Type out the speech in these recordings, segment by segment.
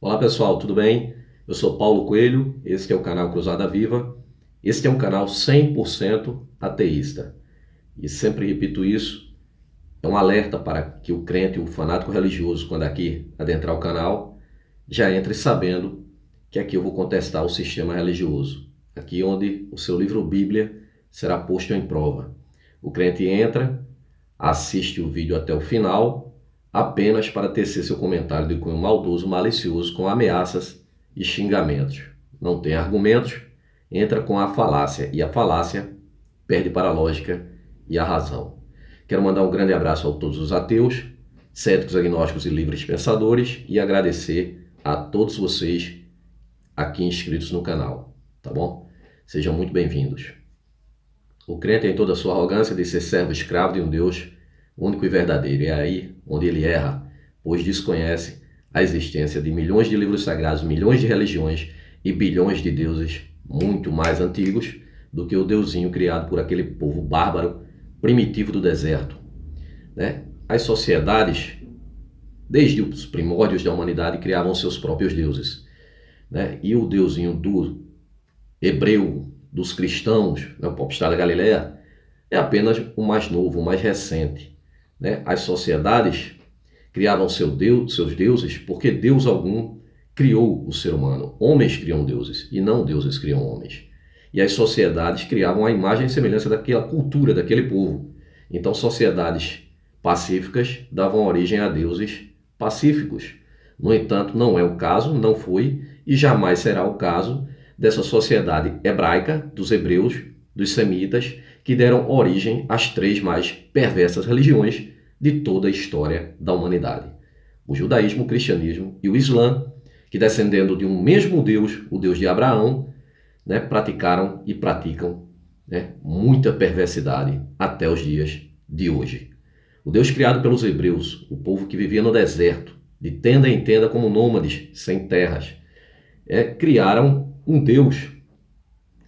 Olá pessoal, tudo bem? Eu sou Paulo Coelho, este é o canal Cruzada Viva. Este é um canal 100% ateísta. E sempre repito isso, é um alerta para que o crente, o fanático religioso, quando aqui adentrar o canal, já entre sabendo que aqui eu vou contestar o sistema religioso. Aqui onde o seu livro Bíblia será posto em prova. O crente entra, assiste o vídeo até o final, apenas para tecer seu comentário de cunho maldoso, malicioso, com ameaças e xingamentos. Não tem argumentos, entra com a falácia, e a falácia perde para a lógica e a razão. Quero mandar um grande abraço a todos os ateus, céticos, agnósticos e livres pensadores e agradecer a todos vocês aqui inscritos no canal, tá bom? Sejam muito bem-vindos. O crente, em toda a sua arrogância de ser servo escravo de um Deus único e verdadeiro, é aí onde ele erra, pois desconhece a existência de milhões de livros sagrados, milhões de religiões e bilhões de deuses muito mais antigos do que o deusinho criado por aquele povo bárbaro, primitivo do deserto, né? As sociedades, desde os primórdios da humanidade, criavam seus próprios deuses, né? E o deusinho do hebreu, dos cristãos, né, o popstar da Galileia, é apenas o mais novo, o mais recente, né? As sociedades criavam seus deuses porque Deus algum criou o ser humano. Homens criam deuses e não deuses criam homens. E as sociedades criavam a imagem e semelhança daquela cultura, daquele povo. Então, sociedades pacíficas davam origem a deuses pacíficos. No entanto, não é o caso, não foi e jamais será o caso dessa sociedade hebraica, dos hebreus, dos semitas, que deram origem às três mais perversas religiões de toda a história da humanidade. O judaísmo, o cristianismo e o islã, que descendendo de um mesmo Deus, o Deus de Abraão, né, praticaram e praticam, né, muita perversidade até os dias de hoje. O Deus criado pelos hebreus, o povo que vivia no deserto, de tenda em tenda como nômades, sem terras, criaram um Deus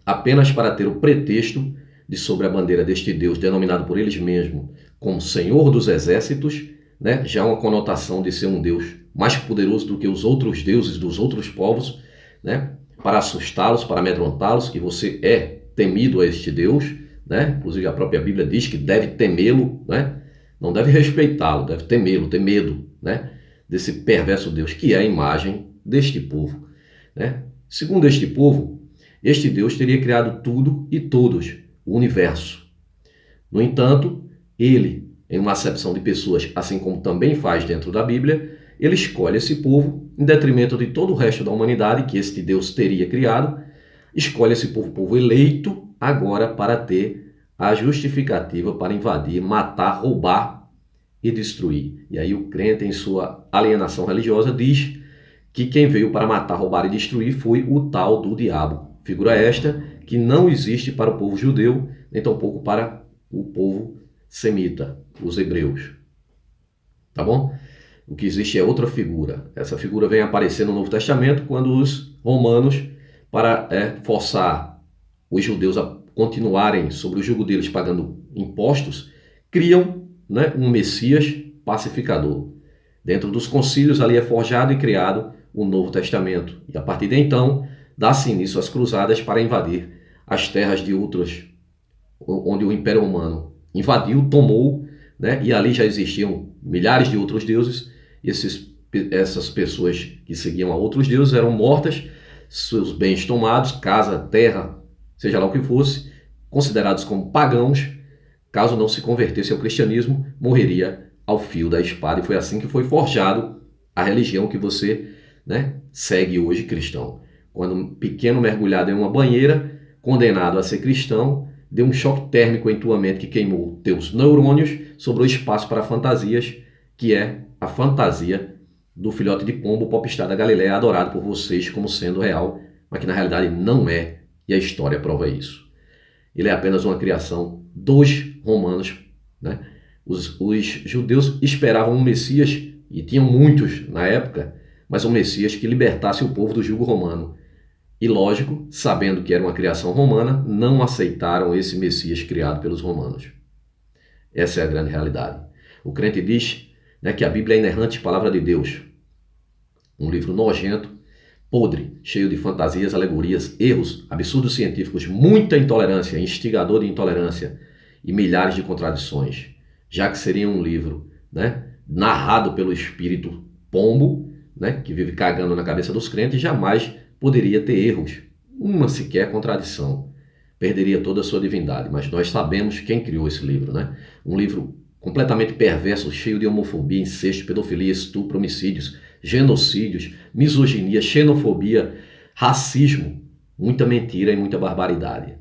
apenas para ter o pretexto de, sobre a bandeira deste Deus, denominado por eles mesmos como Senhor dos Exércitos, né, já uma conotação de ser um Deus mais poderoso do que os outros deuses dos outros povos, né, para assustá-los, para amedrontá-los, que você é temido a este Deus, né? Inclusive a própria Bíblia diz que deve temê-lo, né? Não deve respeitá-lo, deve temê-lo, ter medo, né, desse perverso Deus, que é a imagem deste povo, né? Segundo este povo, este Deus teria criado tudo e todos, o universo. No entanto, ele, em uma acepção de pessoas, assim como também faz dentro da Bíblia, ele escolhe esse povo, em detrimento de todo o resto da humanidade que este Deus teria criado, escolhe esse povo, povo eleito, agora para ter a justificativa para invadir, matar, roubar e destruir. E aí o crente, em sua alienação religiosa, diz que quem veio para matar, roubar e destruir foi o tal do diabo. Figura esta que não existe para o povo judeu, nem tampouco para o povo semita, os hebreus. Tá bom? O que existe é outra figura. Essa figura vem aparecer no Novo Testamento quando os romanos, para forçar os judeus a continuarem sobre o jugo deles pagando impostos, criam, né, um Messias pacificador. Dentro dos concílios ali é forjado e criado o Novo Testamento. E a partir de então, dá-se início às cruzadas para invadir as terras de outros, onde o Império Romano invadiu, tomou, né? E ali já existiam milhares de outros deuses. Essas pessoas que seguiam a outros deuses eram mortas, seus bens tomados, casa, terra, seja lá o que fosse, considerados como pagãos. Caso não se convertesse ao cristianismo, morreria ao fio da espada. E foi assim que foi forjado a religião que você, né, segue hoje, cristão. Quando um pequeno mergulhado em uma banheira, condenado a ser cristão, deu um choque térmico em tua mente que queimou teus neurônios, sobrou espaço para fantasias, que é a fantasia do filhote de pombo, popstar da Galileia, adorado por vocês como sendo real, mas que na realidade não é, e a história prova isso. Ele é apenas uma criação dos romanos, né? Os judeus esperavam um Messias, e tinham muitos na época, mas um Messias que libertasse o povo do jugo romano. E lógico, sabendo que era uma criação romana, não aceitaram esse Messias criado pelos romanos. Essa é a grande realidade. O crente diz, né, que a Bíblia é inerrante palavra de Deus. Um livro nojento, podre, cheio de fantasias, alegorias, erros, absurdos científicos, muita intolerância, instigador de intolerância e milhares de contradições, já que seria um livro, né, narrado pelo espírito pombo, né, que vive cagando na cabeça dos crentes, jamais poderia ter erros, uma sequer contradição. Perderia toda a sua divindade, mas nós sabemos quem criou esse livro, né? Um livro completamente perverso, cheio de homofobia, incesto, pedofilia, estupro, homicídios, genocídios, misoginia, xenofobia, racismo, muita mentira e muita barbaridade.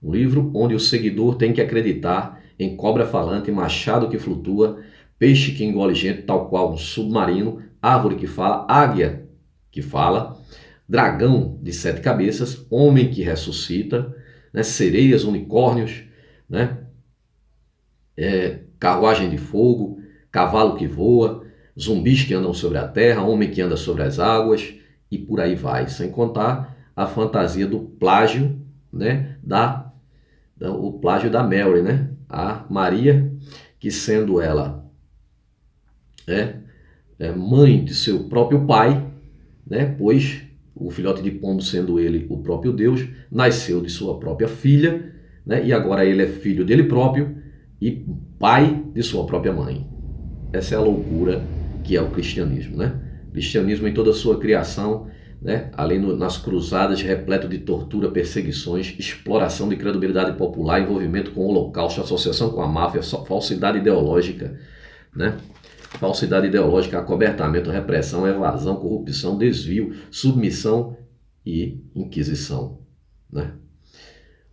Um livro onde o seguidor tem que acreditar em cobra falante, machado que flutua, peixe que engole gente, tal qual um submarino, árvore que fala, águia que fala, dragão de 7 cabeças, homem que ressuscita, né, sereias, unicórnios, né, carruagem de fogo, cavalo que voa, zumbis que andam sobre a terra, homem que anda sobre as águas e por aí vai, sem contar a fantasia do plágio, né, o plágio da Mary, né, a Maria, que sendo ela mãe de seu próprio pai, né, pois o filhote de pombo, sendo ele o próprio Deus, nasceu de sua própria filha, né, e agora ele é filho dele próprio e pai de sua própria mãe. Essa é a loucura que é o cristianismo, né? Cristianismo em toda a sua criação, né, além nas cruzadas, repleto de tortura, perseguições, exploração de credibilidade popular, envolvimento com o holocausto, associação com a máfia, falsidade ideológica, né? Falsidade ideológica, acobertamento, repressão, evasão, corrupção, desvio, submissão e inquisição, né?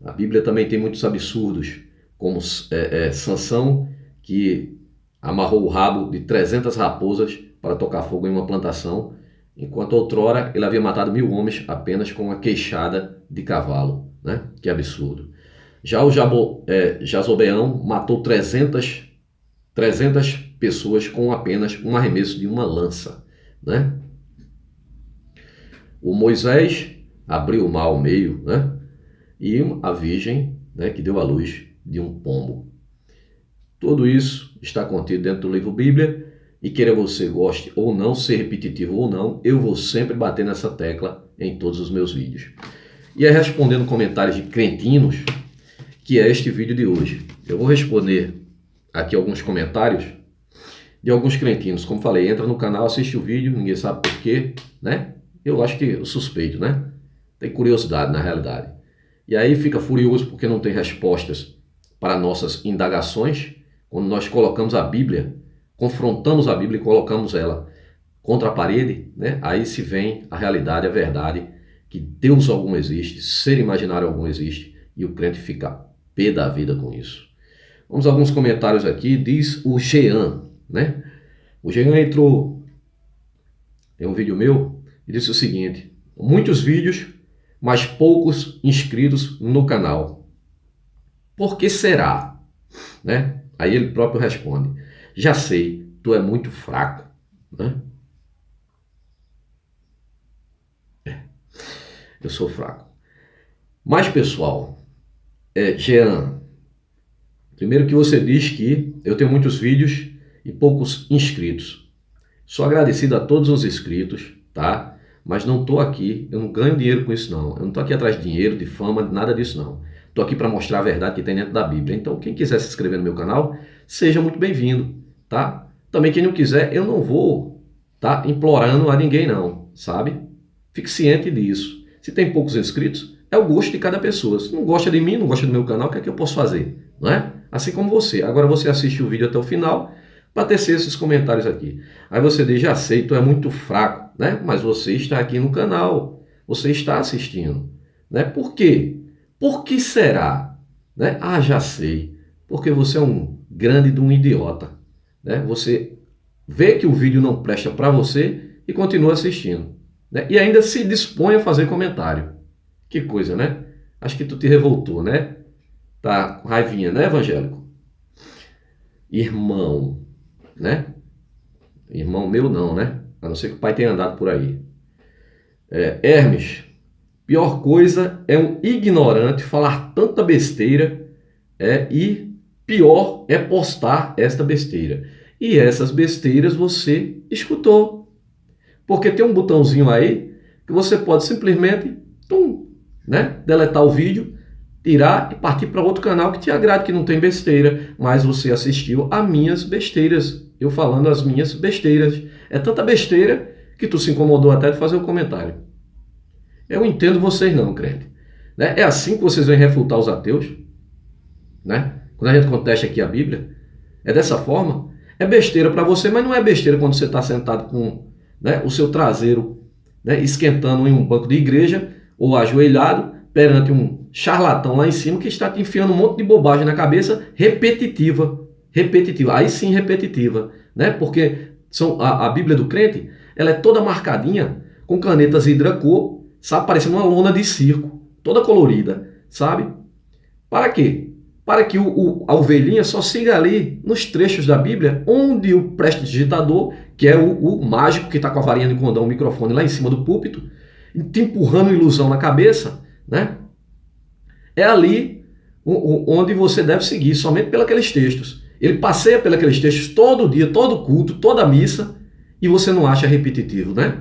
A Bíblia também tem muitos absurdos, como Sansão, que amarrou o rabo de 300 raposas para tocar fogo em uma plantação, enquanto outrora ele havia matado 1000 homens apenas com uma queixada de cavalo, né? Que absurdo. Já o Jazobeão matou 300 pessoas com apenas um arremesso de uma lança, né? O Moisés abriu o mar ao meio, né? E a virgem, né, que deu à luz de um pombo. Tudo isso está contido dentro do livro Bíblia, e queira você goste ou não, ser repetitivo ou não, eu vou sempre bater nessa tecla em todos os meus vídeos. E é respondendo comentários de crentinos que é este vídeo de hoje. Eu vou responder aqui alguns comentários de alguns crentinos. Como falei, entra no canal, assiste o vídeo, ninguém sabe por quê, né? Eu acho que eu suspeito, né? Tem curiosidade na realidade. E aí fica furioso porque não tem respostas para nossas indagações. Quando nós colocamos a Bíblia, confrontamos a Bíblia e colocamos ela contra a parede, né? Aí se vem a realidade, a verdade, que Deus algum existe, ser imaginário algum existe, e o crente fica pé da vida com isso. Vamos a alguns comentários aqui. Diz o Jean, né? O Jean entrou em um vídeo meu e disse o seguinte: muitos vídeos, mas poucos inscritos no canal. Por que será? Né? Aí ele próprio responde: já sei, tu é muito fraco, né? Eu sou fraco. Mas, pessoal, Jean, primeiro que você diz que eu tenho muitos vídeos e poucos inscritos. Sou agradecido a todos os inscritos, tá? Mas não estou aqui, eu não ganho dinheiro com isso não. Eu não estou aqui atrás de dinheiro, de fama, nada disso não. Estou aqui para mostrar a verdade que tem dentro da Bíblia. Então, quem quiser se inscrever no meu canal, seja muito bem-vindo, tá? Também quem não quiser, eu não vou tá implorando a ninguém não, sabe? Fique ciente disso. Se tem poucos inscritos, é o gosto de cada pessoa. Se não gosta de mim, não gosta do meu canal, o que é que eu posso fazer? Não é? Assim como você. Agora você assiste o vídeo até o final para tecer esses comentários aqui. Aí você diz: já sei, tu é muito fraco, né? Mas você está aqui no canal, você está assistindo, né? Por quê? Por que será? Né? Ah, já sei. Porque você é um grande de um idiota, né? Você vê que o vídeo não presta para você e continua assistindo, né? E ainda se dispõe a fazer comentário. Que coisa, né? Acho que tu te revoltou, né? Tá com raivinha, né, evangélico? Irmão, né? Irmão meu não, né? A não ser que o pai tenha andado por aí. Hermes, pior coisa é um ignorante falar tanta besteira, e pior é postar esta besteira. E essas besteiras você escutou. Porque tem um botãozinho aí que você pode simplesmente né, deletar o vídeo, tirar e partir para outro canal que te agrade, que não tem besteira, mas você assistiu a minhas besteiras, eu falando as minhas besteiras. É tanta besteira que tu se incomodou até de fazer o comentário. Eu entendo vocês não, crente. Né? É assim que vocês vêm refutar os ateus, né? Quando a gente contesta aqui a Bíblia, é dessa forma. É besteira para você, mas não é besteira quando você está sentado com, né, o seu traseiro, né, esquentando em um banco de igreja ou ajoelhado perante um charlatão lá em cima que está te enfiando um monte de bobagem na cabeça repetitiva. Aí sim repetitiva, né? Porque a Bíblia do crente, ela é toda marcadinha com canetas hidracor, sabe? Parecendo uma lona de circo, toda colorida, sabe? Para quê? Para que a ovelhinha só siga ali nos trechos da Bíblia onde o prestidigitador, que é o mágico que está com a varinha de condão, o microfone lá em cima do púlpito, te empurrando ilusão na cabeça, né? É ali onde você deve seguir, somente pelos textos. Ele passeia pelos textos todo dia, todo culto, toda missa, e você não acha repetitivo, né?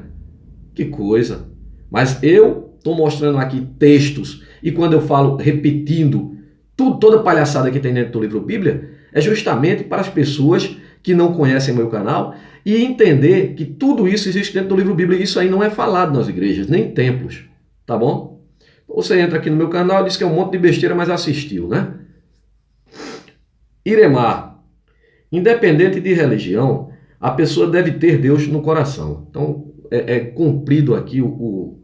Que coisa! Mas eu estou mostrando aqui textos, e quando eu falo repetindo toda palhaçada que tem dentro do livro Bíblia, é justamente para as pessoas que não conhecem meu canal e entender que tudo isso existe dentro do livro Bíblia e isso aí não é falado nas igrejas, nem em templos, tá bom? Você entra aqui no meu canal e diz que é um monte de besteira, mas assistiu, né? Iremar. Independente de religião, a pessoa deve ter Deus no coração. Então, é cumprido aqui o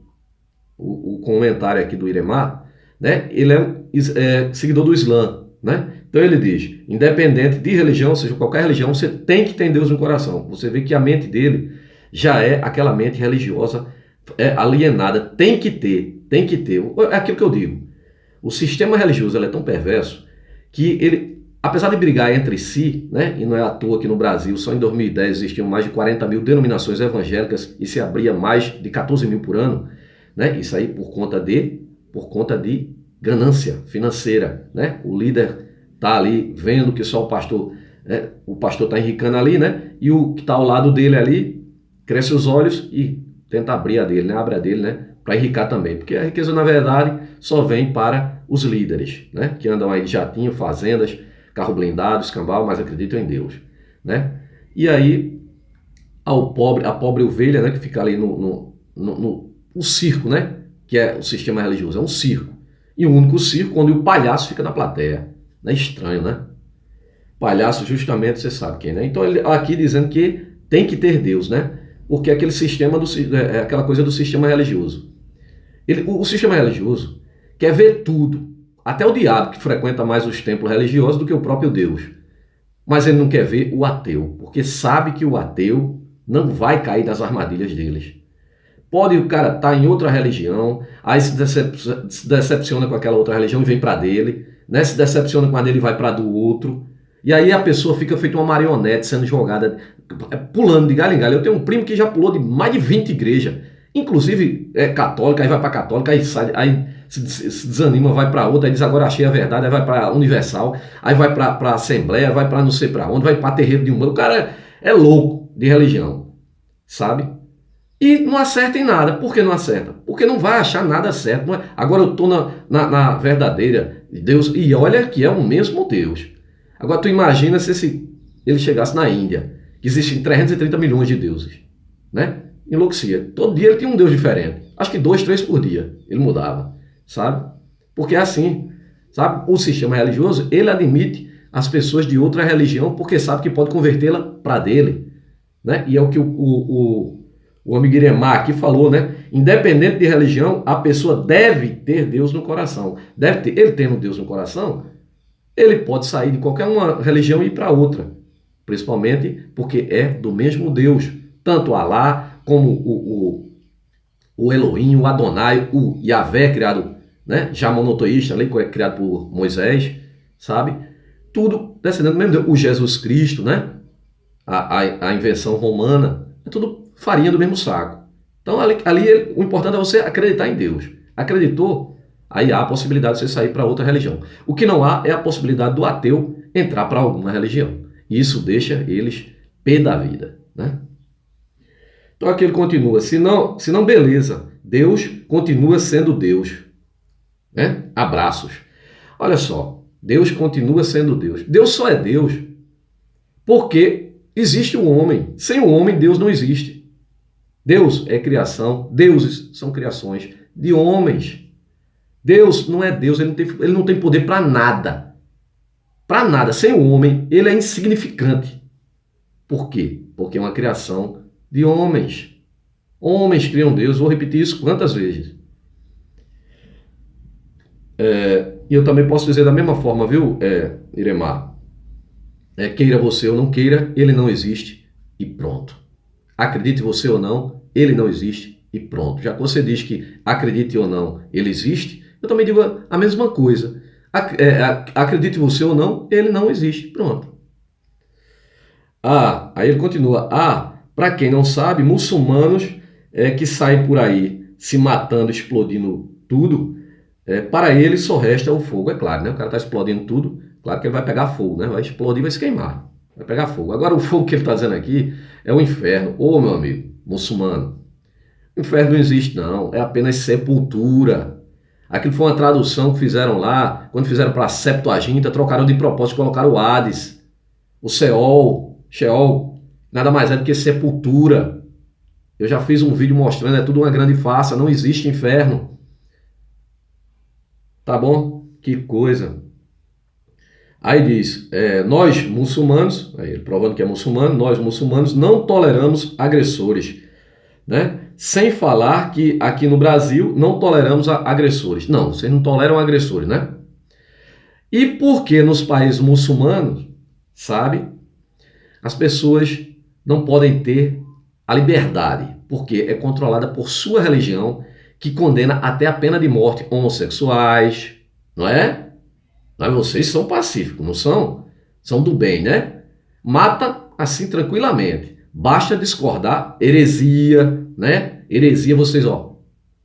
comentário aqui do Iremar, né? Ele é seguidor do Islã, né? Então ele diz, independente de religião, seja qualquer religião, você tem que ter Deus no coração. Você vê que a mente dele já é aquela mente religiosa alienada. Tem que ter. É aquilo que eu digo. O sistema religioso é tão perverso que ele, apesar de brigar entre si, né? E não é à toa que no Brasil, só em 2010 existiam mais de 40 mil denominações evangélicas e se abria mais de 14 mil por ano, né? Isso aí por conta de ganância financeira, né? O líder está ali vendo que só o pastor está enricando ali, né? E o que está ao lado dele ali cresce os olhos e tenta abrir a dele, né? Abre a dele, né? Para enricar também, porque a riqueza na verdade só vem para os líderes, né? Que andam aí de jatinho, fazendas, carro blindado, escambau, mas acreditam em Deus, né? E aí a pobre ovelha, né? Que fica ali no circo, né? Que é o sistema religioso, é um circo. E o único circo onde o palhaço fica na plateia. Não é estranho, né? Palhaço, justamente, você sabe quem, né? Então, ele aqui dizendo que tem que ter Deus, né? Porque aquele sistema, é aquela coisa do sistema religioso. O sistema religioso quer ver tudo. Até o diabo, que frequenta mais os templos religiosos do que o próprio Deus. Mas ele não quer ver o ateu, porque sabe que o ateu não vai cair das armadilhas deles. Pode o cara estar em outra religião, aí se decepciona com aquela outra religião e vem para dele, né? Se decepciona com a dele e vai para do outro. E aí a pessoa fica feita uma marionete sendo jogada, pulando de galho em galho. Eu tenho um primo que já pulou de mais de 20 igrejas, inclusive católica, aí vai para católica, aí sai, aí se desanima, vai para outra, aí diz agora achei a verdade, aí vai para universal, aí vai para assembleia, vai para não sei para onde, vai para terreiro de umbanda. O cara é louco de religião, sabe? E não acerta em nada. Por que não acerta? Porque não vai achar nada certo. Não é? Agora eu estou na verdadeira Deus, e olha que é o mesmo Deus. Agora tu imagina se ele chegasse na Índia, que existem 330 milhões de deuses, né? Enlouquecia. Todo dia ele tinha um Deus diferente. Acho que 2, 3 por dia ele mudava, sabe? Porque é assim, sabe? O sistema religioso, ele admite as pessoas de outra religião porque sabe que pode convertê-la para dele, né? E é o que o amigo Iremar aqui falou, né? Independente de religião, a pessoa deve ter Deus no coração. Ele tendo Deus no coração, ele pode sair de qualquer uma religião e ir para outra. Principalmente porque é do mesmo Deus. Tanto Alá como o Elohim, o Adonai, o Yahvé, criado, né? Já monoteísta, ali, criado por Moisés, sabe? Tudo descendendo do mesmo Deus. O Jesus Cristo, né? A invenção romana, é tudo farinha do mesmo saco. Então ali o importante é você acreditar em Deus. Acreditou? Aí há a possibilidade de você sair para outra religião. O que não há é a possibilidade do ateu entrar para alguma religião. E isso deixa eles pé da vida, né? Então aqui ele continua, se não beleza, Deus continua sendo Deus. Né? Abraços. Olha só, Deus continua sendo Deus. Deus só é Deus porque existe o homem. Sem o homem, Deus não existe. Deus é criação, deuses são criações de homens. Deus não é Deus, ele não tem poder para nada. Para nada. Sem o homem, ele é insignificante. Por quê? Porque é uma criação de homens. Homens criam Deus. Vou repetir isso quantas vezes. E eu também posso dizer da mesma forma, viu, Iremar? Queira você ou não queira, ele não existe e pronto. Acredite você ou não, ele não existe e pronto. Já que você diz que acredite ou não, ele existe, eu também digo a mesma coisa. Acredite você ou não, ele não existe. Pronto. Aí ele continua. Para quem não sabe, muçulmanos que saem por aí se matando, explodindo tudo, para ele só resta o fogo. É claro, né? O cara está explodindo tudo, claro que ele vai pegar fogo, né? Vai explodir, vai se queimar, vai pegar fogo. Agora o fogo que ele está dizendo aqui é o inferno. Ô, meu amigo muçulmano, o inferno não existe não, é apenas sepultura. Aquilo foi uma tradução que fizeram lá, quando fizeram para a Septuaginta, trocaram de propósito, colocaram o Hades, o Sheol, nada mais é do que sepultura. Eu já fiz um vídeo mostrando, é tudo uma grande farsa, não existe inferno. Tá bom? Que coisa. Aí diz, nós muçulmanos, aí ele provando que é muçulmano, nós muçulmanos não toleramos agressores, né? Sem falar que aqui no Brasil não toleramos agressores. Não, vocês não toleram agressores, né? E por que nos países muçulmanos, sabe, as pessoas não podem ter a liberdade? Porque é controlada por sua religião, que condena até a pena de morte homossexuais, não é? Mas vocês são pacíficos, não são? São do bem, né? Mata assim tranquilamente. Basta discordar, heresia, né? Heresia, vocês,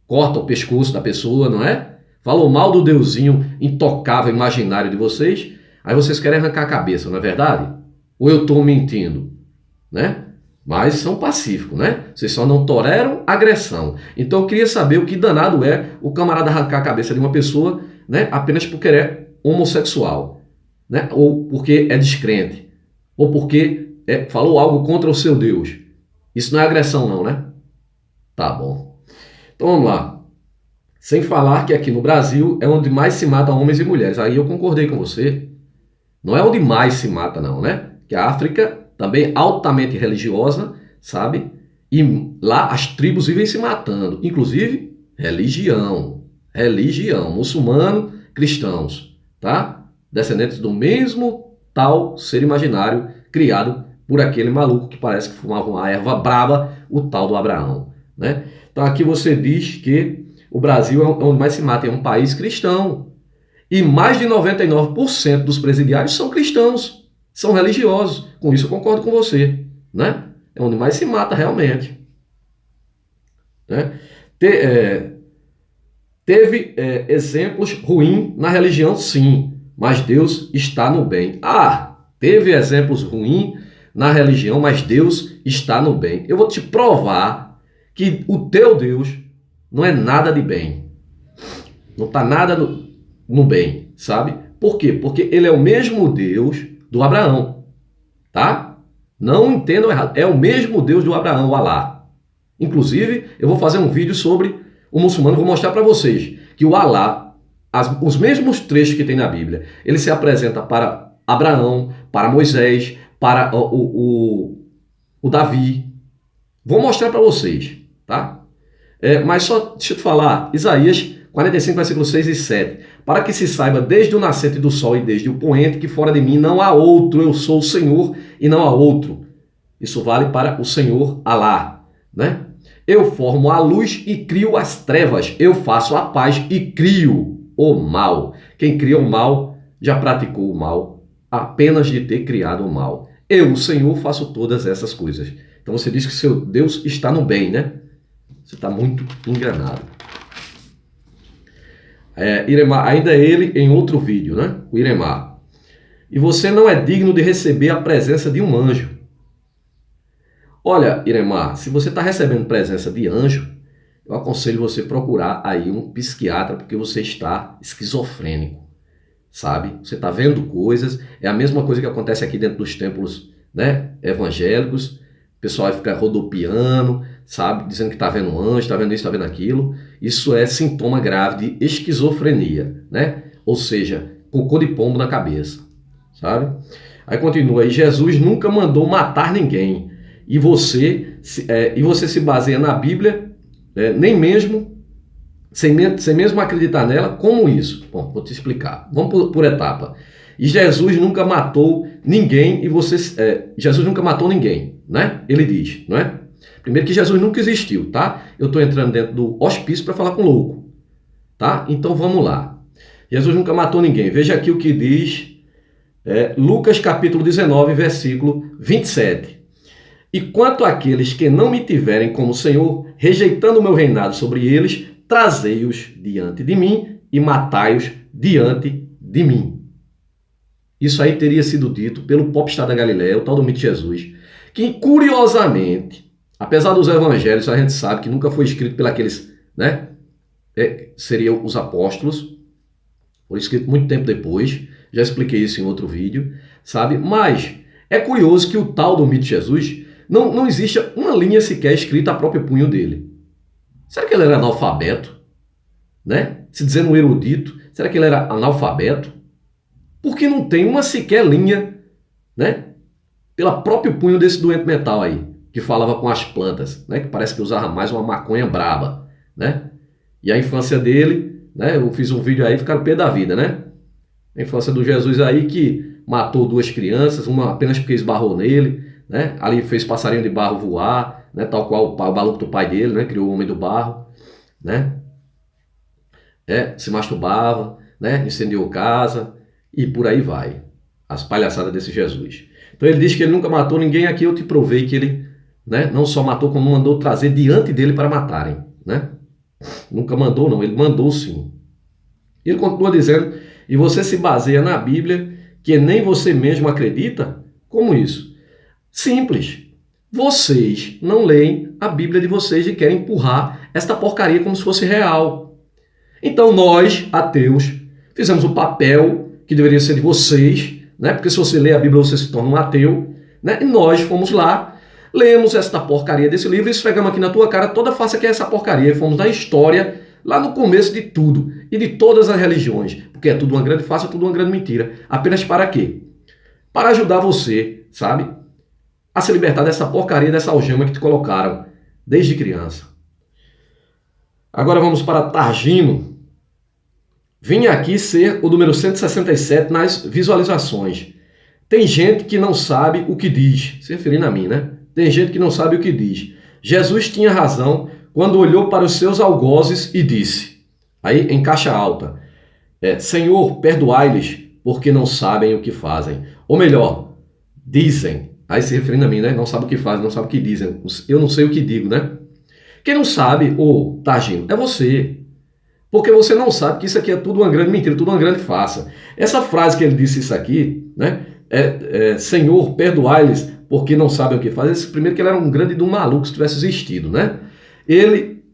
cortam o pescoço da pessoa, não é? Falam mal do deusinho intocável, imaginário de vocês, aí vocês querem arrancar a cabeça, não é verdade? Ou eu estou mentindo, né? Mas são pacíficos, né? Vocês só não toleram agressão. Então eu queria saber o que danado é o camarada arrancar a cabeça de uma pessoa, né? Apenas porque é homossexual, né? Ou porque é descrente, ou porque falou algo contra o seu Deus. Isso não é agressão não, né? Tá bom. Então vamos lá. Sem falar que aqui no Brasil é onde mais se mata homens e mulheres. Aí eu concordei com você. Não é onde mais se mata não, né? Que a África também altamente religiosa, sabe? E lá as tribos vivem se matando. Inclusive religião, muçulmano, cristãos, tá? Descendentes do mesmo tal ser imaginário criado por aquele maluco que parece que fumava uma erva braba, o tal do Abraão, né? Então aqui você diz que o Brasil é onde mais se mata, é um país cristão. E mais de 99% dos presidiários são cristãos, são religiosos. Com isso eu concordo com você, né? É onde mais se mata realmente, né? Teve exemplos ruins na religião, sim, mas Deus está no bem. Teve exemplos ruins na religião, mas Deus está no bem. Eu vou te provar que o teu Deus não é nada de bem. Não está nada no bem, sabe? Por quê? Porque ele é o mesmo Deus do Abraão, tá? Não entendam errado. É o mesmo Deus do Abraão, o Alá. Inclusive, eu vou fazer um vídeo sobre o muçulmano, vou mostrar para vocês que o Alá, os mesmos trechos que tem na Bíblia, ele se apresenta para Abraão, para Moisés, para o Davi. Vou mostrar para vocês, tá? Mas só deixa eu te falar, Isaías 45, versículos 6 e 7. Para que se saiba desde o nascente do sol e desde o poente que fora de mim não há outro, eu sou o Senhor e não há outro. Isso vale para o Senhor Alá, né? Eu formo a luz e crio as trevas, eu faço a paz e crio o mal. Quem cria o mal já praticou o mal, apenas de ter criado o mal. Eu, o Senhor, faço todas essas coisas. Então você diz que seu Deus está no bem, né? Você está muito enganado. Iremar, ainda é ele em outro vídeo, né? O Iremar. E você não é digno de receber a presença de um anjo. Olha, Iremar, se você está recebendo presença de anjo, eu aconselho você procurar aí um psiquiatra, porque você está esquizofrênico, sabe? Você está vendo coisas, é a mesma coisa que acontece aqui dentro dos templos, né, evangélicos. O pessoal vai ficar rodopiando, sabe? Dizendo que está vendo anjo, está vendo isso, está vendo aquilo. Isso é sintoma grave de esquizofrenia, né? Ou seja, cocô de pombo na cabeça, sabe? Aí continua aí, Jesus nunca mandou matar ninguém. E você se baseia na Bíblia, nem mesmo, sem mesmo acreditar nela. Como isso? Bom, vou te explicar. Vamos por etapa. E Jesus nunca matou ninguém, Jesus nunca matou ninguém, né? Ele diz, não é? Primeiro que Jesus nunca existiu, tá? Eu estou entrando dentro do hospício para falar com louco, tá? Então vamos lá. Jesus nunca matou ninguém. Veja aqui o que diz Lucas capítulo 19, versículo 27. E quanto àqueles que não me tiverem como Senhor, rejeitando o meu reinado sobre eles, trazei-os diante de mim e matai-os diante de mim. Isso aí teria sido dito pelo popstar da Galileia, o tal do mito de Jesus, que curiosamente, apesar dos evangelhos, a gente sabe que nunca foi escrito pelos né? Seriam os apóstolos, foi escrito muito tempo depois, já expliquei isso em outro vídeo, sabe? Mas é curioso que o tal do mito de Jesus não existe uma linha sequer escrita a próprio punho dele. Será que ele era analfabeto? Né? Se dizendo um erudito, será que ele era analfabeto? Porque não tem uma sequer linha, né? Pela próprio punho desse doente mental aí, que falava com as plantas, né? Que parece que usava mais uma maconha braba, né? E a infância dele, né? Eu fiz um vídeo aí, ficaram pé da vida, né? A infância do Jesus aí que matou 2 crianças, uma apenas porque esbarrou nele, né? Ali fez passarinho de barro voar, né? Tal qual o maluco do pai dele, né? Criou o homem do barro, né? Se masturbava, né? Incendiou casa e por aí vai. As palhaçadas desse Jesus. Então ele diz que ele nunca matou ninguém. Aqui eu te provei que ele, né? Não só matou, como mandou trazer diante dele para matarem, né? Nunca mandou não, ele mandou sim. Ele continua dizendo, e você se baseia na Bíblia, que nem você mesmo acredita? Como isso? Simples. Vocês não leem a Bíblia de vocês e querem empurrar esta porcaria como se fosse real. Então nós, ateus, fizemos o papel que deveria ser de vocês, né? Porque se você lê a Bíblia você se torna um ateu, né? E nós fomos lá, lemos esta porcaria desse livro e esfregamos aqui na tua cara toda a face que é essa porcaria. E fomos na história, lá no começo de tudo e de todas as religiões, porque é tudo uma grande farsa, é tudo uma grande mentira. Apenas para quê? Para ajudar você, sabe? A se libertar dessa porcaria, dessa algema que te colocaram desde criança. Agora vamos para Targino. Vim aqui ser o número 167 nas visualizações. Tem gente que não sabe o que diz, se referindo a mim, né? Tem gente que não sabe o que diz. Jesus tinha razão quando olhou para os seus algozes e disse, aí em caixa alta, Senhor, perdoai-lhes, porque não sabem o que fazem. Ou melhor, dizem. Aí se referindo a mim, né? Não sabe o que fazem, não sabe o que dizem. Eu não sei o que digo, né? Quem não sabe, Targino, é você. Porque você não sabe que isso aqui é tudo uma grande mentira, tudo uma grande farsa. Essa frase que ele disse isso aqui, né? Senhor, perdoai-lhes, porque não sabem o que fazem. Primeiro que ele era um grande de um maluco se tivesse existido, né? Ele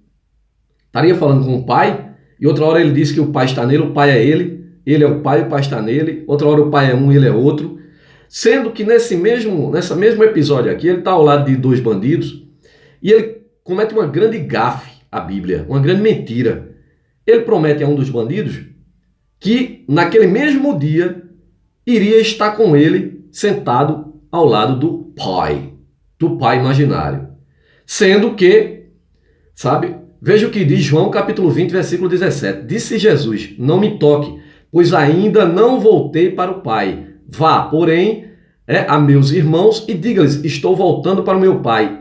estaria falando com o pai, e outra hora ele disse que o pai está nele, o pai é ele é o pai está nele, outra hora o pai é um, ele é outro. Sendo que nesse mesmo episódio aqui, ele está ao lado de 2 bandidos, e ele comete uma grande gafe à Bíblia, uma grande mentira. Ele promete a um dos bandidos que naquele mesmo dia iria estar com ele sentado ao lado do pai imaginário. Sendo que, sabe, veja o que diz João capítulo 20, versículo 17. Disse Jesus, não me toque, pois ainda não voltei para o Pai. Vá, porém, a meus irmãos e diga-lhes, estou voltando para o meu Pai,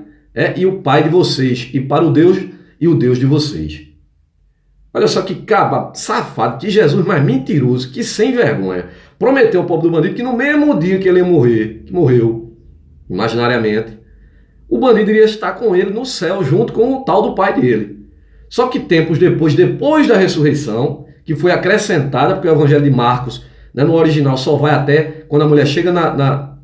e o Pai de vocês, e para o Deus e o Deus de vocês. Olha só que caba safado, que Jesus mais mentiroso, que sem vergonha. Prometeu ao pobre do bandido que no mesmo dia que ele ia morrer, que morreu, imaginariamente, o bandido iria estar com ele no céu, junto com o tal do pai dele. Só que tempos depois da ressurreição, que foi acrescentada, porque o Evangelho de Marcos, né, no original, só vai até quando a mulher chega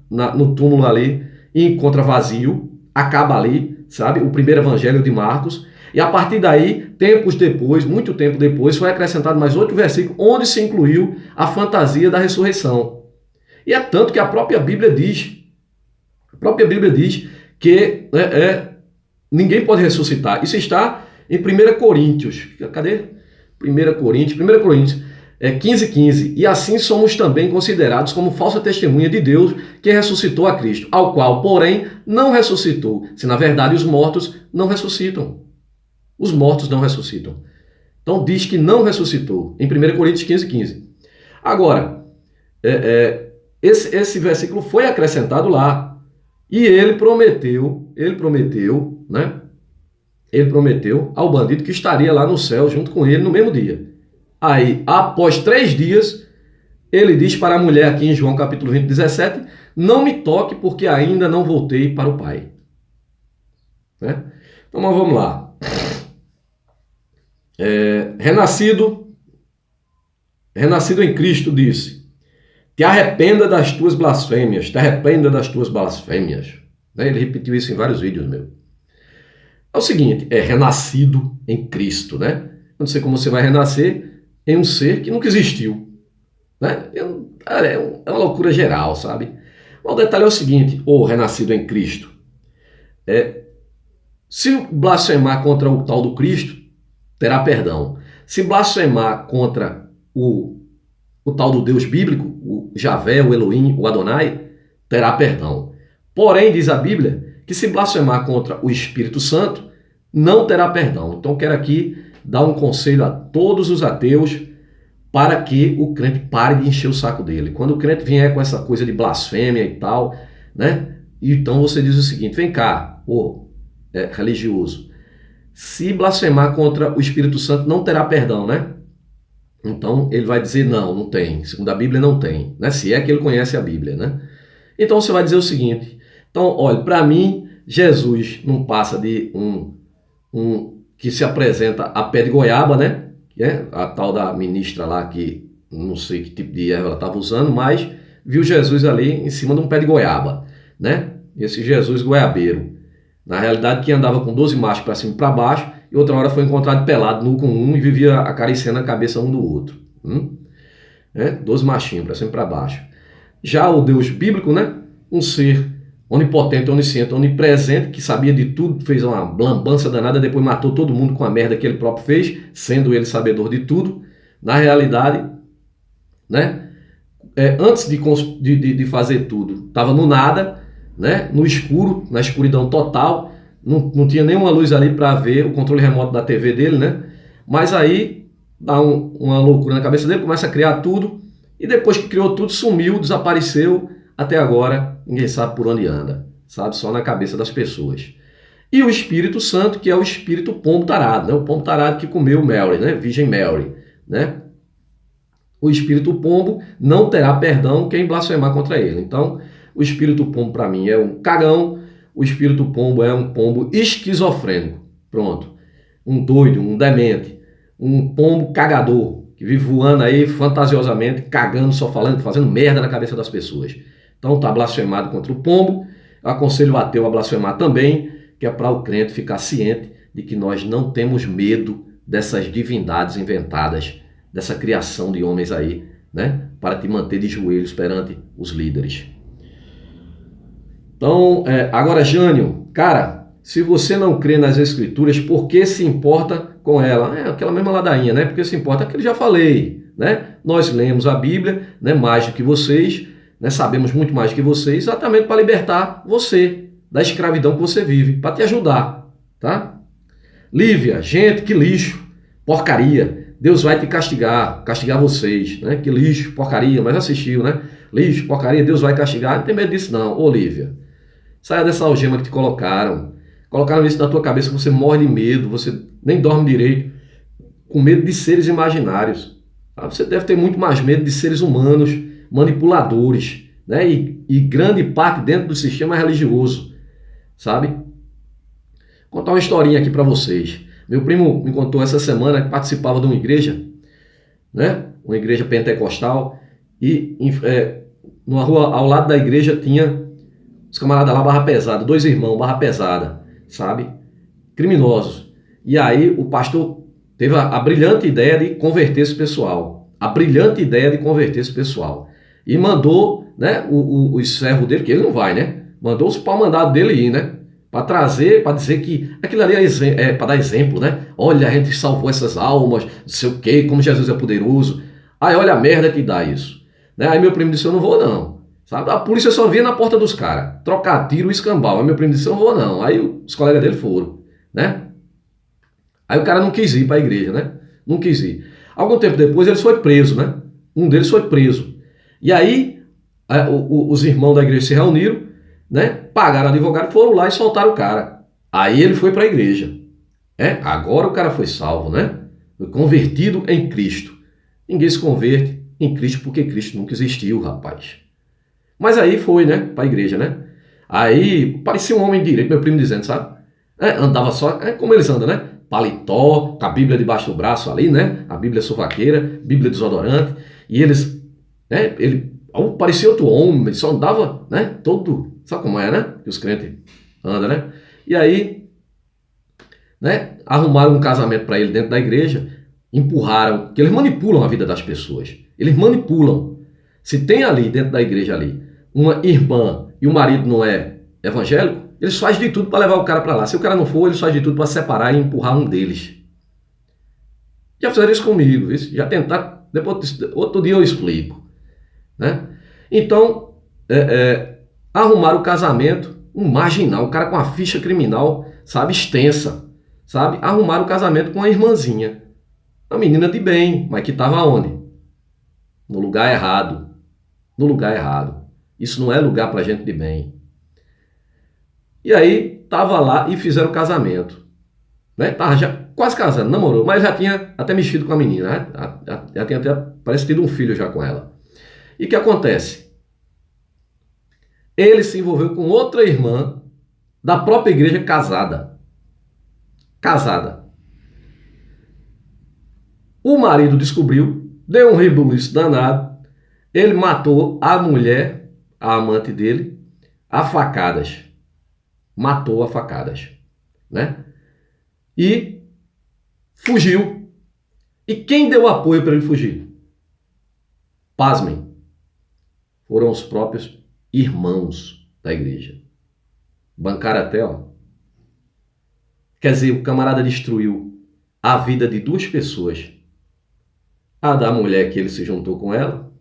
no túmulo ali e encontra vazio. acaba ali, sabe? O primeiro evangelho de Marcos. E a partir daí, tempos depois, muito tempo depois, foi acrescentado mais outro versículo onde se incluiu a fantasia da ressurreição. E é tanto que a própria Bíblia diz que ninguém pode ressuscitar. Isso está em 1 Coríntios. Cadê? 1 Coríntios 15:15. E assim somos também considerados como falsa testemunha de Deus que ressuscitou a Cristo, ao qual, porém, não ressuscitou, se na verdade os mortos não ressuscitam. Os mortos não ressuscitam. Então diz que não ressuscitou, em 1 Coríntios 15:15. Agora, esse versículo foi acrescentado lá. E ele prometeu, né? Ele prometeu ao bandido que estaria lá no céu junto com ele no mesmo dia. Aí, após 3 dias, ele diz para a mulher aqui em João capítulo 20, 17, não me toque porque ainda não voltei para o Pai. Né? Então, mas vamos lá. Renascido em Cristo disse, te arrependa das tuas blasfêmias, te arrependa das tuas blasfêmias. Né? Ele repetiu isso em vários vídeos meus. É o seguinte, renascido em Cristo, né? Eu não sei como você vai renascer em um ser que nunca existiu. Né? É uma loucura geral, sabe? Mas o detalhe é o seguinte, renascido em Cristo. Se blasfemar contra o tal do Cristo, terá perdão. Se blasfemar contra o tal do Deus bíblico, o Javé, o Elohim, o Adonai, terá perdão. Porém, diz a Bíblia, que se blasfemar contra o Espírito Santo, não terá perdão. Então, quero aqui dar um conselho a todos os ateus para que o crente pare de encher o saco dele. Quando o crente vier com essa coisa de blasfêmia e tal, né? Então você diz o seguinte, vem cá, religioso, se blasfemar contra o Espírito Santo não terá perdão, né? Então ele vai dizer não tem, segundo a Bíblia não tem, né? Se é que ele conhece a Bíblia, né? Então você vai dizer o seguinte, então olha, para mim Jesus não passa de um que se apresenta a pé de goiaba, né? A tal da ministra lá que não sei que tipo de erva ela estava usando, mas viu Jesus ali em cima de um pé de goiaba, né? Esse Jesus goiabeiro. Na realidade, que andava com 12 machos para cima e para baixo, e outra hora foi encontrado pelado, nu com um, e vivia acariciando a cabeça um do outro. 12 machinhos para cima e para baixo. Já o Deus bíblico, né? Um ser onipotente, onisciente, onipresente, que sabia de tudo, fez uma lambança danada, depois matou todo mundo com a merda que ele próprio fez, sendo ele sabedor de tudo. Na realidade, né? Antes de fazer tudo, estava no nada, né? No escuro, na escuridão total, não tinha nenhuma luz ali para ver o controle remoto da TV dele, né? Mas aí dá uma loucura na cabeça dele, começa a criar tudo, e depois que criou tudo, sumiu, desapareceu. Até agora, ninguém sabe por onde anda, sabe? Só na cabeça das pessoas. E o Espírito Santo, que é o Espírito pombo tarado, né? O pombo tarado que comeu Mary, né? Virgem Mary, né? O Espírito pombo não terá perdão quem blasfemar contra ele. Então, o Espírito pombo para mim é um cagão, o Espírito pombo é um pombo esquizofrênico. Pronto. Um doido, um demente, um pombo cagador, que vive voando aí fantasiosamente, cagando, só falando, fazendo merda na cabeça das pessoas. Então está blasfemado contra o pombo. Eu aconselho o ateu a blasfemar também, que é para o crente ficar ciente de que nós não temos medo dessas divindades inventadas, dessa criação de homens aí, né? Para te manter de joelhos perante os líderes. Então, agora, Jânio, cara, se você não crê nas Escrituras, por que se importa com ela? Aquela mesma ladainha, né? Porque se importa que eu já falei, né? Nós lemos a Bíblia, né? Mais do que vocês, né? Sabemos muito mais do que vocês, exatamente para libertar você da escravidão que você vive, para te ajudar, tá? Lívia, gente, que lixo, porcaria, Deus vai te castigar vocês, né? Que lixo, porcaria, mas assistiu, né? Lixo, porcaria, Deus vai castigar, não tem medo disso não, ô Lívia. Saia dessa algema que te colocaram isso na tua cabeça, que você morre de medo, você nem dorme direito, com medo de seres imaginários. Você deve ter muito mais medo de seres humanos, manipuladores, né? E grande parte dentro do sistema religioso, sabe? Vou contar uma historinha aqui para vocês. Meu primo me contou essa semana que participava de uma igreja, né? Uma igreja pentecostal, e numa rua ao lado da igreja tinha os camaradas lá, barra pesada, 2 irmãos, barra pesada, sabe? Criminosos. E aí o pastor teve a brilhante ideia de converter esse pessoal. A brilhante ideia de converter esse pessoal. E mandou, né, os servos dele, que ele não vai, né? Mandou os pau-mandados dele ir, né? Para trazer, para dizer que aquilo ali é para dar exemplo, né? Olha, a gente salvou essas almas, não sei o quê, como Jesus é poderoso. Aí olha a merda que dá isso. Né? Aí meu primo disse, eu não vou não. Sabe? A polícia só vinha na porta dos caras, trocar tiro e escambau. Aí meu primo disse, eu não vou não. Aí os colegas dele foram, né? Aí o cara não quis ir para a igreja, né? Não quis ir. Algum tempo depois ele foi preso, né? Um deles foi preso. E aí os irmãos da igreja se reuniram, né? Pagaram advogado, foram lá e soltaram o cara. Aí ele foi para a igreja. Agora o cara foi salvo, né? Foi convertido em Cristo. Ninguém se converte em Cristo porque Cristo nunca existiu, rapaz. Mas aí foi, né? Para a igreja, né? Aí parecia um homem direito, meu primo dizendo, sabe? Andava só, como eles andam, né? Paletó, com a Bíblia debaixo do braço ali, né? A Bíblia sovaqueira, Bíblia desodorante. E eles, né? Ele parecia outro homem, só andava, né? Todo, sabe como é, né? Que os crentes andam, né? E aí, né? Arrumaram um casamento para ele dentro da igreja, empurraram, que eles manipulam a vida das pessoas. Eles manipulam. Se tem ali, dentro da igreja ali, uma irmã e o marido não é evangélico, eles fazem de tudo para levar o cara para lá. Se o cara não for, eles fazem de tudo para separar e empurrar um deles. Já fizeram isso comigo, viu? Já tentaram, depois, outro dia eu explico. Né? Então, arrumaram o casamento, um marginal, um cara com a ficha criminal, sabe, extensa, sabe? Arrumaram o casamento com uma irmãzinha, uma menina de bem, mas que estava onde? No lugar errado. No lugar errado. Isso não é lugar para gente de bem. E aí, estava lá e fizeram o casamento. Né? Tava já quase casando, namorou, mas já tinha até mexido com a menina. Né? Já tinha até, parece, tido um filho já com ela. E o que acontece? Ele se envolveu com outra irmã da própria igreja casada. Casada. O marido descobriu, deu um rebuliço danado, ele matou a mulher, a amante dele, a facadas. Matou a facadas, né? E fugiu. E quem deu apoio para ele fugir? Pasmem. Foram os próprios irmãos da igreja. Bancaram até, ó. Quer dizer, o camarada destruiu a vida de 2 pessoas. A da mulher que ele se juntou com ela,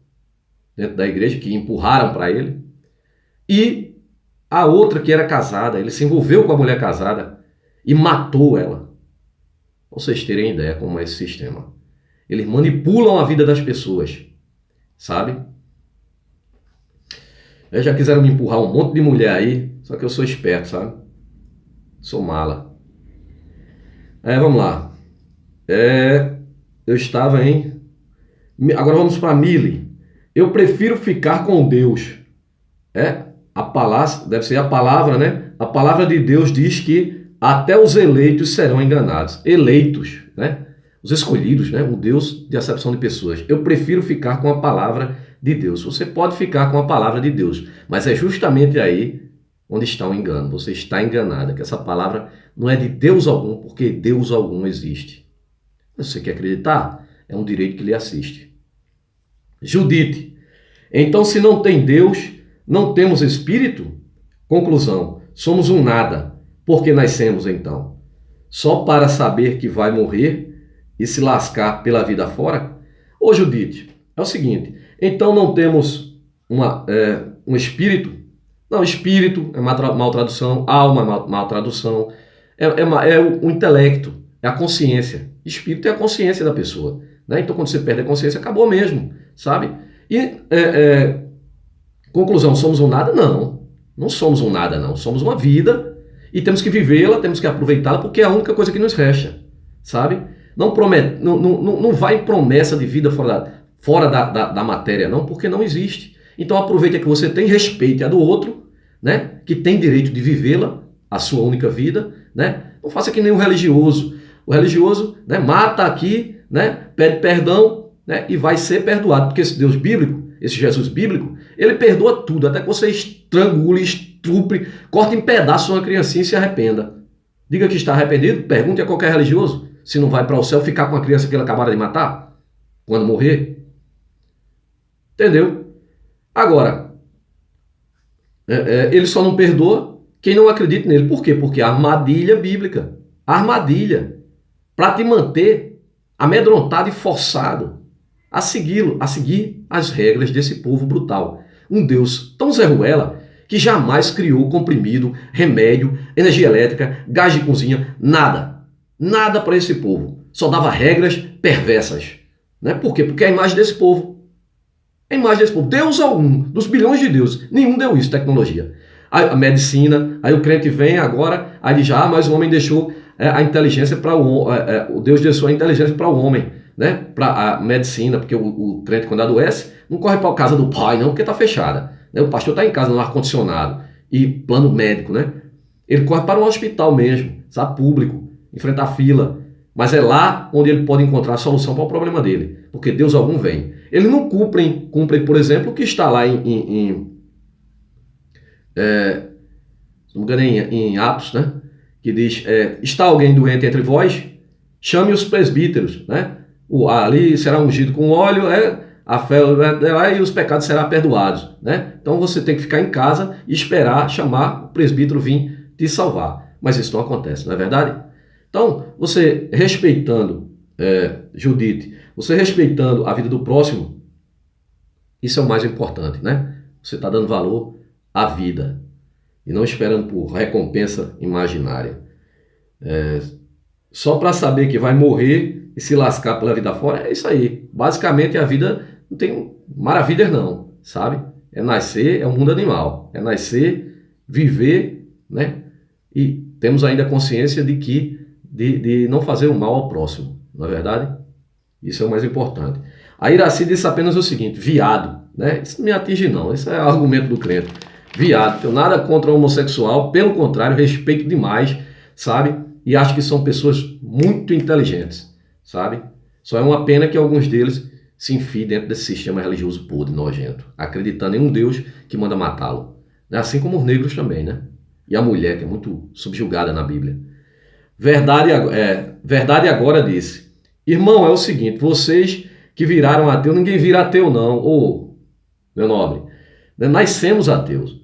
dentro da igreja, que empurraram para ele. E a outra que era casada, ele se envolveu com a mulher casada e matou ela. Pra vocês terem ideia como é esse sistema. Eles manipulam a vida das pessoas, sabe? Já quiseram me empurrar um monte de mulher aí, só que eu sou esperto, sabe? Sou mala. Vamos lá. Eu estava em... Agora vamos para Mille. Eu prefiro ficar com Deus. A palavra, deve ser a palavra, né? A palavra de Deus diz que até os eleitos serão enganados. Eleitos, né? Os escolhidos, né? Um Deus de acepção de pessoas. Eu prefiro ficar com a palavra de Deus. Você pode ficar com a palavra de Deus, mas é justamente aí onde está o engano. Você está enganada, que essa palavra não é de Deus algum, porque Deus algum existe. Você quer acreditar? É um direito que lhe assiste. Judite. Então, se não tem Deus, não temos espírito? Conclusão. Somos um nada. Por que nascemos então? Só para saber que vai morrer e se lascar pela vida fora? Ô Judite, é o seguinte. Então não temos um espírito? Não, espírito é mal tradução, alma é mal tradução. É o intelecto, é a consciência. Espírito é a consciência da pessoa. Né? Então quando você perde a consciência, acabou mesmo, sabe? E conclusão, somos um nada? Não, não somos um nada não. Somos uma vida e temos que vivê-la, temos que aproveitá-la porque é a única coisa que nos resta, sabe? Não vai em promessa de vida fora da matéria não, porque não existe. Então aproveite que você tem, respeite a do outro, né? Que tem direito de vivê-la, a sua única vida, né? Não faça que nem o religioso. O religioso, né, mata aqui, né, pede perdão, né, e vai ser perdoado, porque esse Deus bíblico, esse Jesus bíblico, ele perdoa tudo, até que você estrangule, estupre, corte em pedaços uma criancinha e se arrependa. Diga que está arrependido, pergunte a qualquer religioso se não vai para o céu ficar com a criança que ele acabaram de matar quando morrer. Entendeu? Agora, ele só não perdoa quem não acredita nele. Por quê? Porque a armadilha bíblica, a armadilha, para te manter amedrontado e forçado a segui-lo, a seguir as regras desse povo brutal. Um Deus tão Zé Ruela que jamais criou comprimido, remédio, energia elétrica, gás de cozinha, nada. Nada para esse povo. Só dava regras perversas. Né? Por quê? Porque é a imagem desse povo. É a imagem desse povo. Deus algum, dos bilhões de deuses, nenhum deu isso, tecnologia. A medicina, aí o crente vem agora, aí diz, mas o homem deixou a inteligência para o Deus deixou a inteligência para o homem, né? Para a medicina, porque o crente quando adoece, não corre para a casa do pai não, porque está fechada. Né? O pastor está em casa no ar-condicionado e plano médico, né? Ele corre para um hospital mesmo, sabe, público, enfrentar fila, mas é lá onde ele pode encontrar a solução para o problema dele, porque Deus algum vem. Eles não cumprem, por exemplo, o que está lá não me engano, em Atos, né? Que diz, está alguém doente entre vós? Chame os presbíteros, né? Ali será ungido com óleo, a fé e os pecados serão perdoados, né? Então você tem que ficar em casa e esperar chamar o presbítero vir te salvar. Mas isso não acontece, não é verdade? Então, você respeitando, Judite, você respeitando a vida do próximo, isso é o mais importante, né? Você está dando valor à vida e não esperando por recompensa imaginária. Só para saber que vai morrer e se lascar pela vida fora, é isso aí. Basicamente a vida não tem maravilhas não, sabe? É nascer, é um mundo animal. É nascer, viver, né? E temos ainda consciência de não fazer o mal ao próximo, não é verdade? Isso é o mais importante. A Iraci disse apenas o seguinte, viado, né? Isso não me atinge não, isso é argumento do crente. Viado, tenho nada contra o homossexual, pelo contrário, respeito demais, sabe? E acho que são pessoas muito inteligentes, sabe? Só é uma pena que alguns deles se enfiem dentro desse sistema religioso podre, nojento, acreditando em um Deus que manda matá-lo. Assim como os negros também, né? E a mulher, que é muito subjugada na Bíblia. Verdade agora disse, irmão, é o seguinte, vocês que viraram ateu, ninguém vira ateu não, meu nobre, nascemos ateus.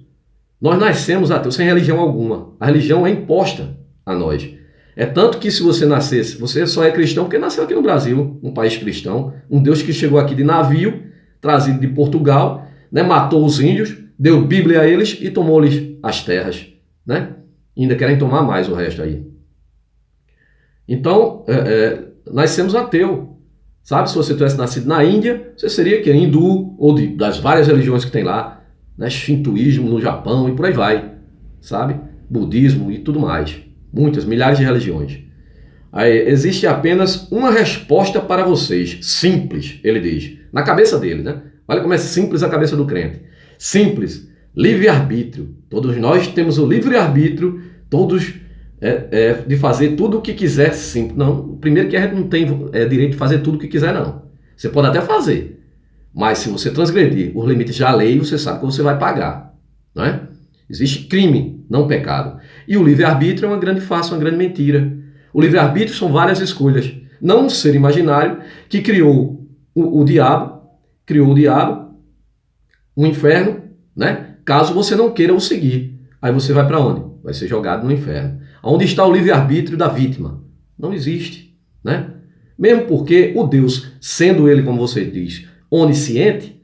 Nós nascemos ateus sem religião alguma. A religião é imposta a nós. É tanto que se você nascesse, você só é cristão porque nasceu aqui no Brasil, um país cristão, um Deus que chegou aqui de navio, trazido de Portugal, né, matou os índios, deu Bíblia a eles e tomou-lhes as terras, né? E ainda querem tomar mais o resto aí. Então, nascemos ateu. Sabe, se você tivesse nascido na Índia, você seria que hindu, ou das várias religiões que tem lá, né? Shintoísmo no Japão e por aí vai, sabe? Budismo e tudo mais. Muitas, milhares de religiões. Aí, existe apenas uma resposta para vocês, simples, ele diz, na cabeça dele, né? Olha como é simples a cabeça do crente. Simples, livre-arbítrio. Todos nós temos o livre-arbítrio, todos de fazer tudo o que quiser, sim. Não, primeiro que a gente não tem direito de fazer tudo o que quiser, não. Você pode até fazer, mas se você transgredir os limites da lei, você sabe que você vai pagar, não é? Existe crime, não pecado. E o livre-arbítrio é uma grande farsa, uma grande mentira. O livre-arbítrio são várias escolhas. Não um ser imaginário que criou o diabo, o inferno, né? Caso você não queira o seguir. Aí você vai para onde? Vai ser jogado no inferno. Onde está o livre-arbítrio da vítima? Não existe, né? Mesmo porque o Deus, sendo ele, como você diz, onisciente,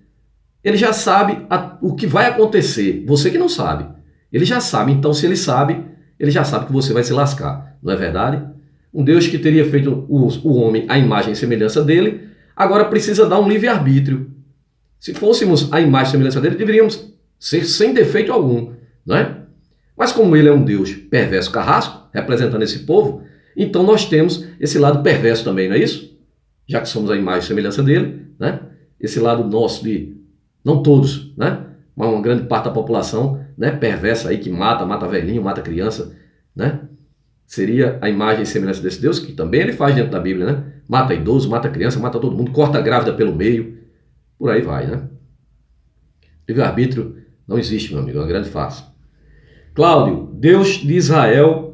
ele já sabe o que vai acontecer. Você que não sabe. Ele já sabe. Então, se ele sabe, ele já sabe que você vai se lascar. Não é verdade? Um Deus que teria feito o homem à imagem e semelhança dele, agora precisa dar um livre-arbítrio. Se fôssemos a imagem e semelhança dele, deveríamos ser sem defeito algum, não é? Mas como ele é um Deus perverso carrasco, representando esse povo, então nós temos esse lado perverso também, não é isso? Já que somos a imagem e semelhança dele, né? Esse lado nosso de, não todos, né? Mas uma grande parte da população, né? Perversa aí, que mata velhinho, mata criança, né? Seria a imagem e semelhança desse Deus, que também ele faz dentro da Bíblia, né? Mata idoso, mata criança, mata todo mundo, corta a grávida pelo meio, por aí vai, né? Livre-arbítrio não existe, meu amigo, é uma grande farsa. Cláudio, Deus de Israel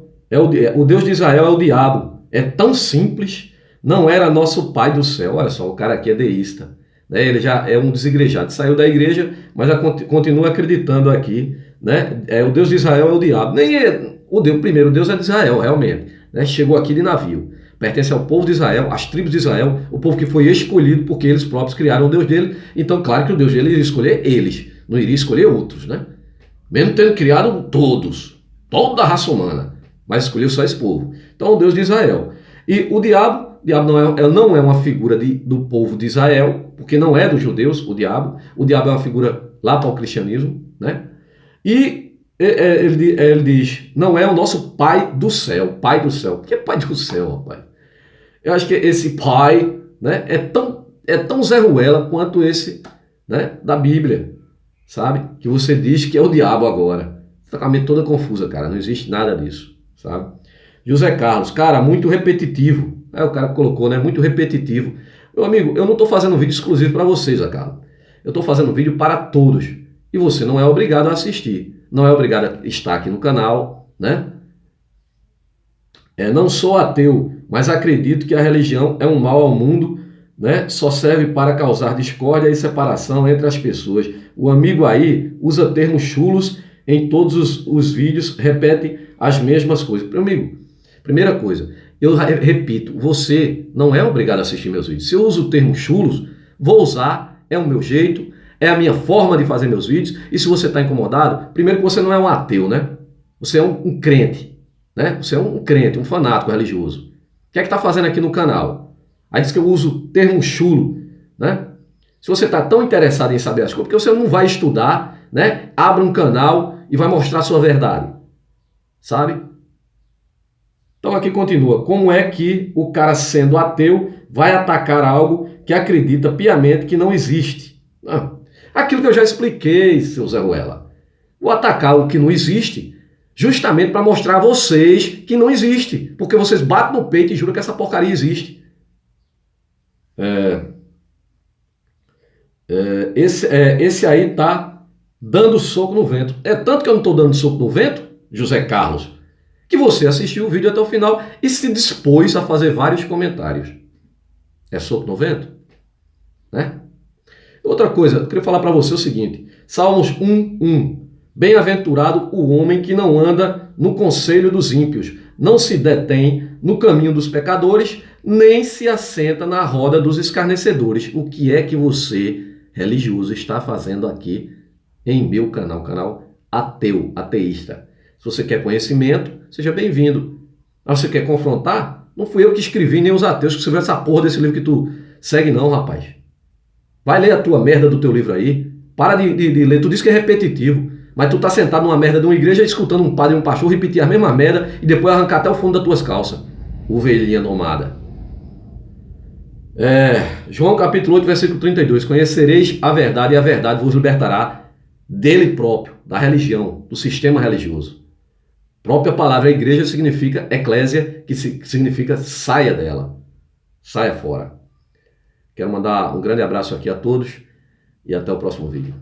o Deus de Israel é o diabo. É tão simples, não era nosso pai do céu. Olha só, o cara aqui é deísta, né? Ele já é um desigrejado, saiu da igreja, mas já continua acreditando aqui, né? O Deus de Israel é o diabo. Nem é o Deus, primeiro, o Deus é de Israel, realmente, né? Chegou aqui de navio. Pertence ao povo de Israel, às tribos de Israel, o povo que foi escolhido porque eles próprios criaram o Deus dele. Então, claro que o Deus dele iria escolher eles, não iria escolher outros, né? Mesmo tendo criado todos, toda a raça humana, mas escolheu só esse povo. Então, o Deus de Israel. E o diabo não é uma figura do povo de Israel, porque não é dos judeus, o diabo. O diabo é uma figura lá para o cristianismo, né? E ele diz, não é o nosso pai do céu. Pai do céu. Por que pai do céu, rapaz? Eu acho que esse pai, né, é tão Zé Ruela quanto esse, né, da Bíblia, sabe? Que você diz que é o diabo agora. Você tá com a mente toda confusa, cara. Não existe nada disso, sabe? José Carlos, cara, muito repetitivo. O cara colocou, né? Muito repetitivo. Meu amigo, eu não estou fazendo um vídeo exclusivo para vocês, Carlos. Eu estou fazendo um vídeo para todos. E você não é obrigado a assistir. Não é obrigado a estar aqui no canal, né? Não sou ateu, mas acredito que a religião é um mal ao mundo, né? Só serve para causar discórdia e separação entre as pessoas. O amigo aí usa termos chulos em todos os vídeos, repete as mesmas coisas. Meu amigo, primeira coisa, eu repito, você não é obrigado a assistir meus vídeos. Se eu uso o termo chulos, vou usar, é o meu jeito, é a minha forma de fazer meus vídeos. E se você está incomodado, primeiro que você não é um ateu, né? Você é um crente, né? Você é um crente, um fanático religioso. O que é que está fazendo aqui no canal? Aí diz que eu uso o termo chulo, né? Se você está tão interessado em saber as coisas, porque você não vai estudar, né? Abre um canal e vai mostrar a sua verdade, sabe? Então aqui continua. Como é que o cara, sendo ateu, vai atacar algo que acredita piamente que não existe? Aquilo que eu já expliquei, seu Zé Ruela. Vou atacar o que não existe justamente para mostrar a vocês que não existe. Porque vocês batem no peito e juram que essa porcaria existe. Esse aí tá dando soco no vento. É tanto que eu não estou dando soco no vento, José Carlos, que você assistiu o vídeo até o final e se dispôs a fazer vários comentários. É soco no vento? Né? Outra coisa, eu queria falar para você o seguinte. Salmos 1:1. Bem-aventurado o homem que não anda no conselho dos ímpios, não se detém no caminho dos pecadores, nem se assenta na roda dos escarnecedores. O que é que você, religioso, está fazendo aqui em meu canal ateu, ateísta? Se você quer conhecimento, seja bem-vindo. Mas você quer confrontar? Não fui eu que escrevi, nem os ateus que escreveram essa porra desse livro que tu segue não, rapaz. Vai ler a tua merda do teu livro aí. Para de ler. Tu diz que é repetitivo, mas tu tá sentado numa merda de uma igreja escutando um padre e um pastor repetir a mesma merda e depois arrancar até o fundo das tuas calças. Ovelhinha nomada. João capítulo 8, versículo 32. Conhecereis a verdade e a verdade vos libertará dele próprio, da religião, do sistema religioso. A própria palavra igreja significa eclésia, que significa saia dela. Saia fora. Quero mandar um grande abraço aqui a todos e até o próximo vídeo.